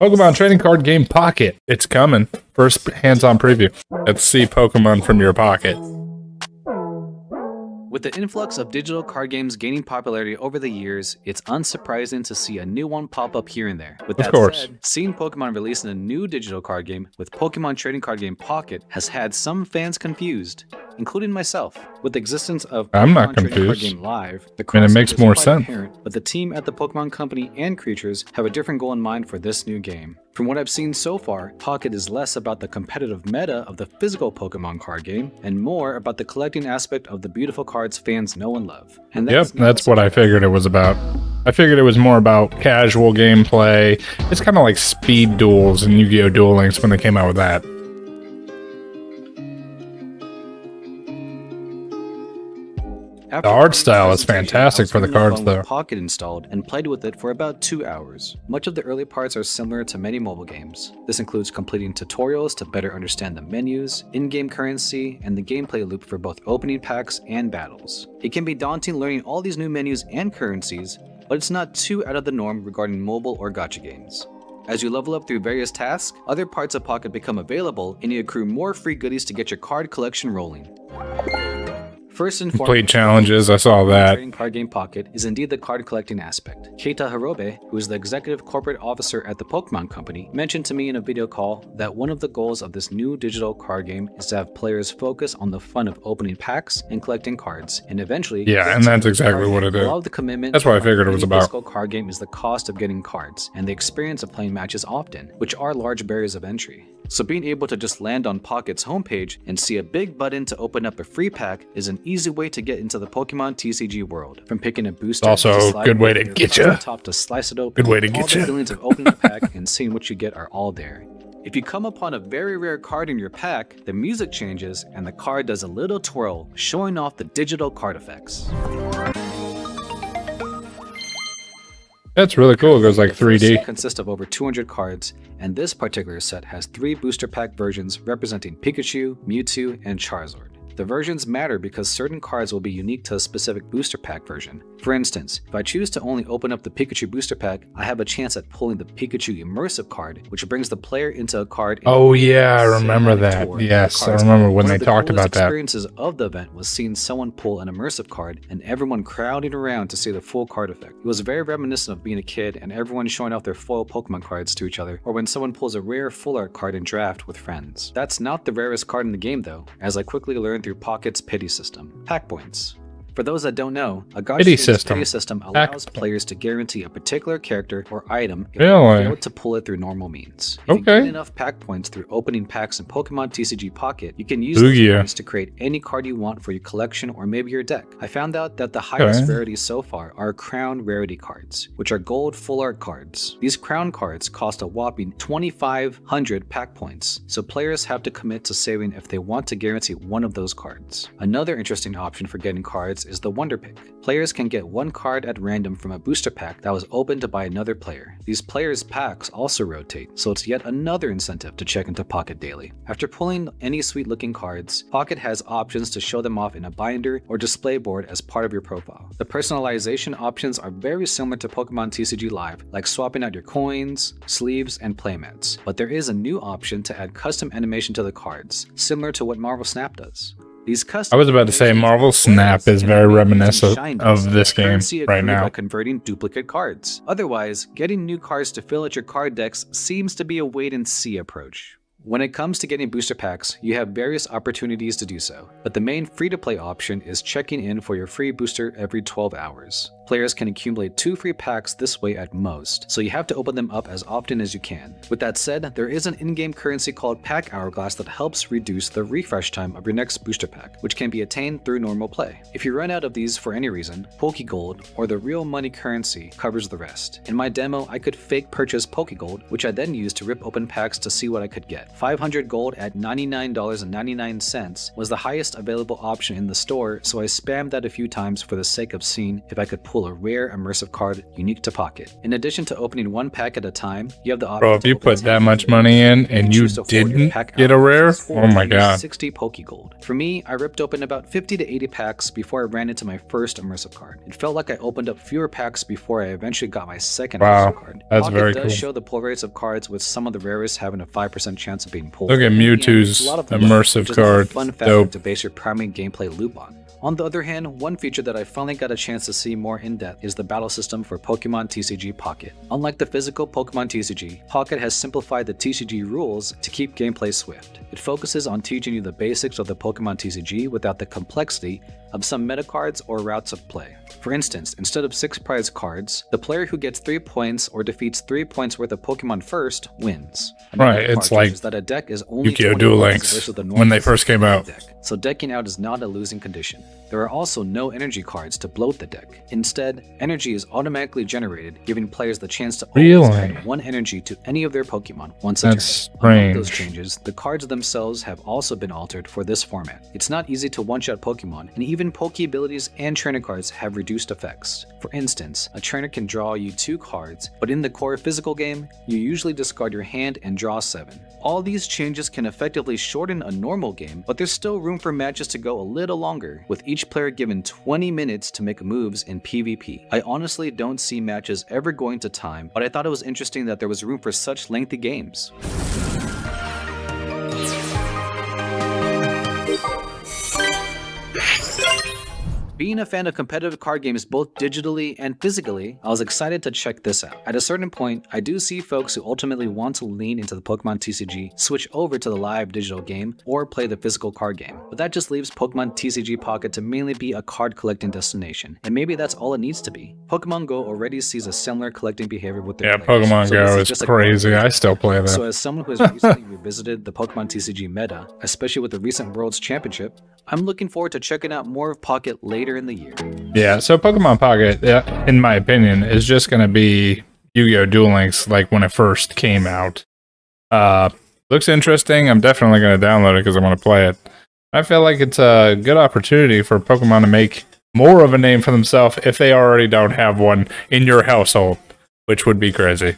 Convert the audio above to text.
Pokemon trading card game Pocket. It's coming. First hands-on preview. Let's see Pokemon from your pocket. With the influx of digital card games gaining popularity over the years, it's unsurprising to see a new one pop up here and there. With that said, seeing Pokemon releasing a new digital card game with Pokemon trading card game Pocket has had some fans confused, including myself. With the existence of Pokemon Trading Card Game Live, the crossover it makes more sense. Apparent, but the team at the Pokemon Company and creators have a different goal in mind for this new game. From what I've seen so far, Pocket is less about the competitive meta of the physical Pokemon card game and more about the collecting aspect of the beautiful cards fans know and love. And that's what I figured it was about. I figured it was more about casual gameplay. It's kind of like Speed Duels and Yu-Gi-Oh! Duel Links when they came out with that. The art style is fantastic for the cards, though. Pocket installed and played with it for about 2 hours. Much of the early parts are similar to many mobile games. This includes completing tutorials to better understand the menus, in-game currency, and the gameplay loop for both opening packs and battles. It can be daunting learning all these new menus and currencies, but it's not too out of the norm regarding mobile or gacha games. As you level up through various tasks, other parts of Pocket become available and you accrue more free goodies to get your card collection rolling. First and foremost, complete challenges, I saw that. Trading card game Pocket is indeed the card collecting aspect. Keita Hirobe, who is the executive corporate officer at the Pokemon Company, mentioned to me in a video call that one of the goals of this new digital card game is to have players focus on the fun of opening packs and collecting cards, and eventually, and that's exactly what it is. All of the commitment. That's what I figured it was about. Physical card game is the cost of getting cards and the experience of playing matches often, which are large barriers of entry. So being able to just land on Pocket's homepage and see a big button to open up a free pack is an easy way to get into the Pokemon TCG world. From picking a booster, also a good way to get you. Top to slice it open. Good way to get you. All the feelings of opening a pack and seeing what you get are all there. If you come upon a very rare card in your pack, the music changes and the card does a little twirl, showing off the digital card effects. That's really cool. It goes like 3D. It consists of over 200 cards, and this particular set has 3 booster pack versions representing Pikachu, Mewtwo, and Charizard. The versions matter because certain cards will be unique to a specific booster pack version. For instance, if I choose to only open up the Pikachu booster pack, I have a chance at pulling the Pikachu immersive card, which brings the player into a card. Oh yeah, I remember that. Yes, I remember when they talked about that. One of the experiences of the event was seeing someone pull an immersive card and everyone crowding around to see the full card effect. It was very reminiscent of being a kid and everyone showing off their foil Pokemon cards to each other, or when someone pulls a rare full art card in draft with friends. That's not the rarest card in the game though, as I quickly learned through Pocket's pity system. Pack points. For those that don't know, a pity system allows players to guarantee a particular character or item if they fail to pull it through normal means. If you get enough pack points through opening packs in Pokemon TCG Pocket, you can use those points to create any card you want for your collection or maybe your deck. I found out that the highest rarities so far are Crown Rarity cards, which are gold full art cards. These Crown cards cost a whopping 2,500 pack points, so players have to commit to saving if they want to guarantee one of those cards. Another interesting option for getting cards is the Wonder Pick. Players can get one card at random from a booster pack that was opened by another player. These players' packs also rotate, so it's yet another incentive to check into Pocket daily. After pulling any sweet looking cards, Pocket has options to show them off in a binder or display board as part of your profile. The personalization options are very similar to Pokemon TCG Live, like swapping out your coins, sleeves, and playmats, but there is a new option to add custom animation to the cards, similar to what Marvel Snap does. I was about to say Marvel Snap is very reminiscent of this game right now. By converting duplicate cards. Otherwise, getting new cards to fill out your card decks seems to be a wait-and-see approach. When it comes to getting booster packs, you have various opportunities to do so, but the main free-to-play option is checking in for your free booster every 12 hours. Players can accumulate 2 free packs this way at most, so you have to open them up as often as you can. With that said, there is an in-game currency called Pack Hourglass that helps reduce the refresh time of your next booster pack, which can be attained through normal play. If you run out of these for any reason, Pokegold, or the real money currency, covers the rest. In my demo, I could fake purchase Pokegold, which I then used to rip open packs to see what I could get. 500 gold at $99.99 was the highest available option in the store, so I spammed that a few times for the sake of seeing if I could pull pull a rare immersive card unique to Pocket. In addition to opening one pack at a time, you have the option Bro, if to you open put 10 that much pack money in and you choose to forward your didn't pack get a out rare, or oh my use god. 60 Pokegold. For me, I ripped open about 50 to 80 packs before I ran into my first immersive card. It felt like I opened up fewer packs before I eventually got my second immersive card. That's Pocket very does cool. show the pull rates of cards, with some of the rarest having a 5% chance of being pulled. Look at And again, Mewtwo's it's a lot of immersive luck, which is not a card. fun factor Dope. to base your primary gameplay loop on. On the other hand, one feature that I finally got a chance to see more in depth is the battle system for Pokemon TCG Pocket. Unlike the physical Pokemon TCG, Pocket has simplified the TCG rules to keep gameplay swift. It focuses on teaching you the basics of the Pokemon TCG without the complexity of some meta cards or routes of play. For instance, instead of 6 prize cards, the player who gets 3 points or defeats 3 points worth of Pokemon first wins. Another Right, it's part like is that a deck is only Yu-Gi-Oh! 20 Duel points Links versus the when they normal first came out. deck, so decking out is not a losing condition. There are also no energy cards to bloat the deck. Instead, energy is automatically generated, giving players the chance to always Really? add 1 energy to any of their Pokemon once a That's turn. Among those strange. changes, the cards themselves have also been altered for this format. It's not easy to one-shot Pokemon, and even Poke abilities and trainer cards have reduced effects. For instance, a trainer can draw you 2 cards, but in the core physical game, you usually discard your hand and draw 7. All these changes can effectively shorten a normal game, but there's still room for matches to go a little longer, with each player given 20 minutes to make moves in PvP. I honestly don't see matches ever going to time, but I thought it was interesting that there was room for such lengthy games. Being a fan of competitive card games both digitally and physically, I was excited to check this out. At a certain point, I do see folks who ultimately want to lean into the Pokemon TCG, switch over to the live digital game, or play the physical card game. But that just leaves Pokemon TCG Pocket to mainly be a card collecting destination, and maybe that's all it needs to be. Pokemon Go already sees a similar collecting behavior with their Yeah, players, Pokemon so this Go is is just a card crazy. version. I still play So that. as someone who has recently revisited the Pokemon TCG meta, especially with the recent Worlds Championship, I'm looking forward to checking out more of Pocket later in the year. Yeah, so Pokemon Pocket, in my opinion, is just going to be Yu-Gi-Oh! Duel Links like when it first came out. Looks interesting. I'm definitely going to download it because I want to play it. I feel like it's a good opportunity for Pokemon to make more of a name for themselves if they already don't have one in your household, which would be crazy.